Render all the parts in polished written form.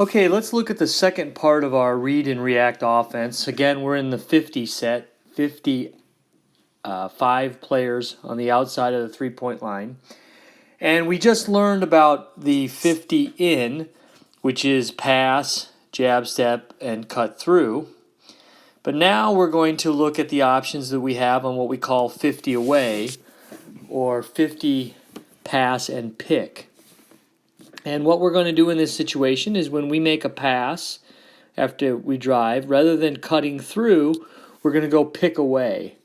Okay, let's look at the second part of our read and react offense. Again, we're in the 50 set, 5 players on the outside of the 3-point line. And we just learned about the 50 in, which is pass, jab step, and cut through. But now we're going to look at the options that we have on what we call 50 away, or 50 pass and pick. And what we're going to do in this situation is when we make a pass after we drive, rather than cutting through, we're going to go pick away.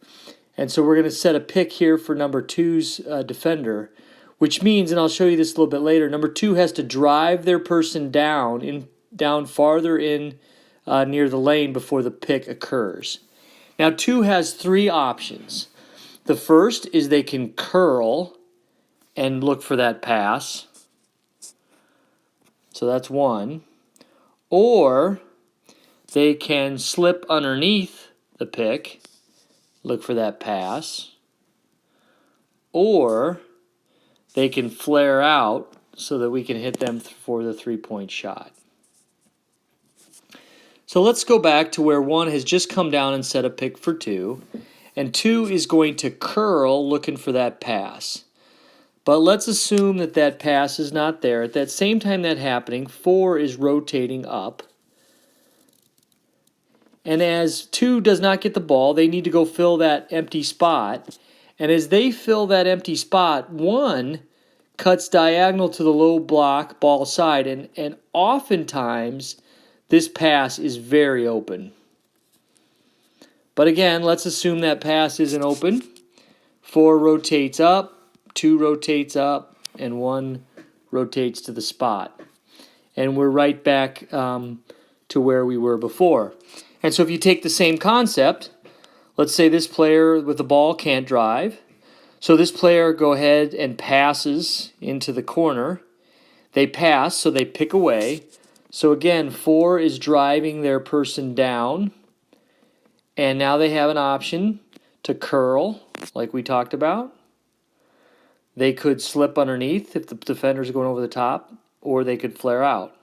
And so we're going to set a pick here for number 2's defender, which means, and I'll show you this a little bit later, number 2 has to drive their person down farther in near the lane before the pick occurs. Now 2 has 3 options. The first is they can curl and look for that pass. So that's 1. Or they can slip underneath the pick, look for that pass. Or they can flare out so that we can hit them for the 3-point shot. So let's go back to where 1 has just come down and set a pick for 2. And 2 is going to curl looking for that pass. But let's assume that that pass is not there. At that same time that's happening, 4 is rotating up. And as 2 does not get the ball, they need to go fill that empty spot. And as they fill that empty spot, 1 cuts diagonal to the low block ball side. And oftentimes, this pass is very open. But again, let's assume that pass isn't open. 4 rotates up. 2 rotates up, and 1 rotates to the spot. And we're right back to where we were before. And so if you take the same concept, let's say this player with the ball can't drive. So this player go ahead and passes into the corner. They pass, so they pick away. So again, 4 is driving their person down. And now they have an option to curl, like we talked about. They could slip underneath if the defenders are going over the top, or they could flare out.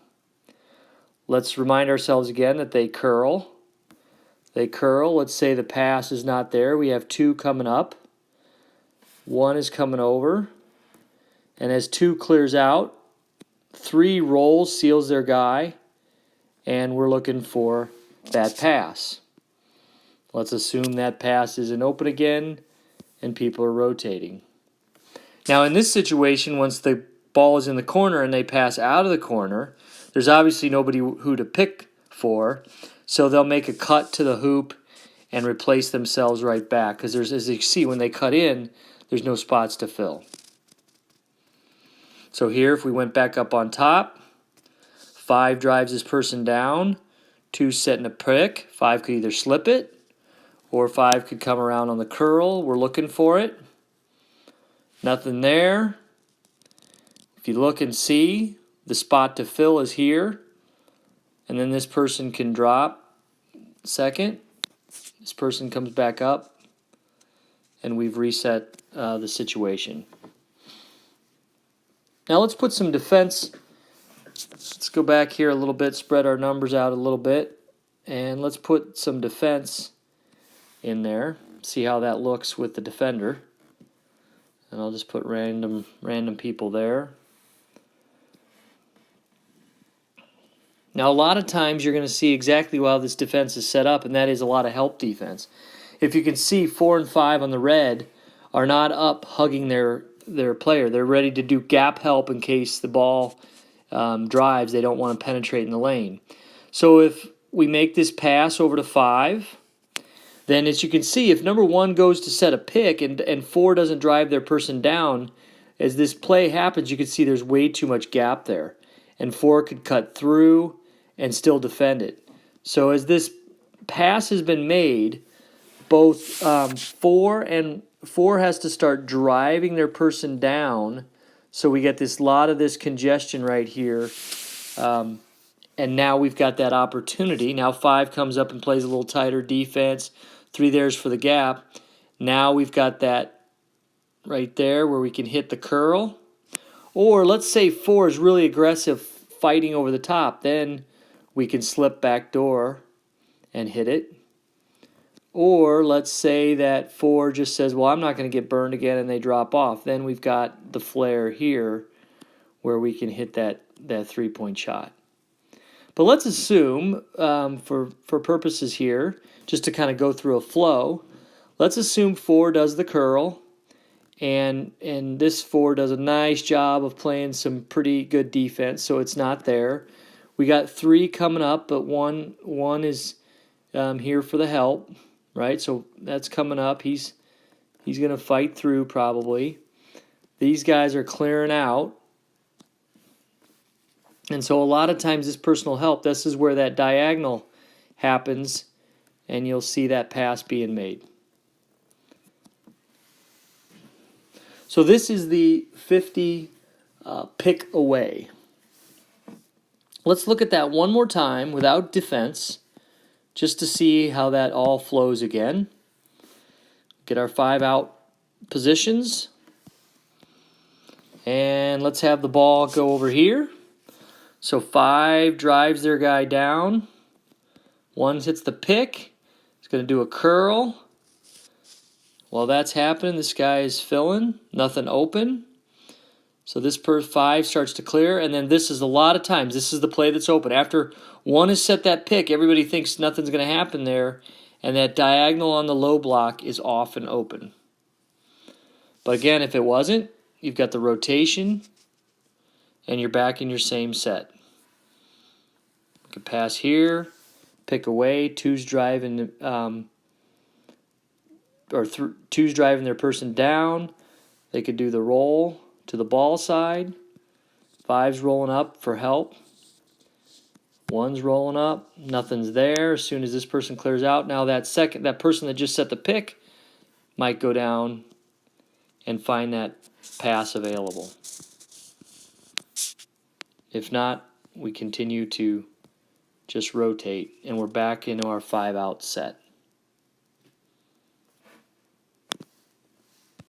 Let's remind ourselves again that they curl. They curl. Let's say the pass is not there. We have 2 coming up. 1 is coming over. And as 2 clears out, 3 rolls, seals their guy, and we're looking for that pass. Let's assume that pass isn't open again, and people are rotating. Now in this situation, once the ball is in the corner and they pass out of the corner, there's obviously nobody who to pick for, so they'll make a cut to the hoop and replace themselves right back, because there's, as you see, when they cut in, there's no spots to fill. So here, if we went back up on top, 5 drives this person down, 2 setting a pick. 5 could either slip it, or 5 could come around on the curl. We're looking for it. Nothing there. If you look and see, the spot to fill is here. And then this person can drop second. This person comes back up. And we've reset the situation. Now let's put some defense. Let's go back here a little bit, spread our numbers out a little bit. And let's put some defense in there. See how that looks with the defender. And I'll just put random people there. Now, a lot of times you're going to see exactly how this defense is set up, and that is a lot of help defense. If you can see, 4 and 5 on the red are not up hugging their player. They're ready to do gap help in case the ball drives. They don't want to penetrate in the lane. So if we make this pass over to 5, then as you can see, if number 1 goes to set a pick and 4 doesn't drive their person down, as this play happens, you can see there's way too much gap there. And 4 could cut through and still defend it. So as this pass has been made, both 4 has to start driving their person down, so we get this lot of this congestion right here. And now we've got that opportunity. Now 5 comes up and plays a little tighter defense. 3 there's for the gap. Now we've got that right there where we can hit the curl. Or let's say 4 is really aggressive. fighting over the top, then we can slip back door and hit it. Or let's say that 4 just says, well, I'm not going to get burned again, and they drop off. Then we've got the flare here where we can hit that 3-point shot. But let's assume, for purposes here, just to kind of go through a flow, let's assume 4 does the curl, and this 4 does a nice job of playing some pretty good defense, so it's not there. We got 3 coming up, but one is here for the help, right? So that's coming up. He's going to fight through probably. These guys are clearing out. And so a lot of times this personal help, this is where that diagonal happens, and you'll see that pass being made. So this is the 50 pick away. Let's look at that one more time without defense, just to see how that all flows again. Get our 5 out positions. And let's have the ball go over here. So 5 drives their guy down. 1 hits the pick. He's going to do a curl. While that's happening, this guy is filling. Nothing open. So this 5 starts to clear, and then this is a lot of times, this is the play that's open. After 1 has set that pick, everybody thinks nothing's going to happen there, and that diagonal on the low block is off and open. But again, if it wasn't, you've got the rotation, and you're back in your same set. You can pass here, pick away, 2's driving, two's driving their person down. They could do the roll to the ball side. 5's rolling up for help. 1's rolling up. Nothing's there. As soon as this person clears out, now that person that just set the pick might go down and find that pass available. If not, we continue to just rotate, and we're back into our 5 out set.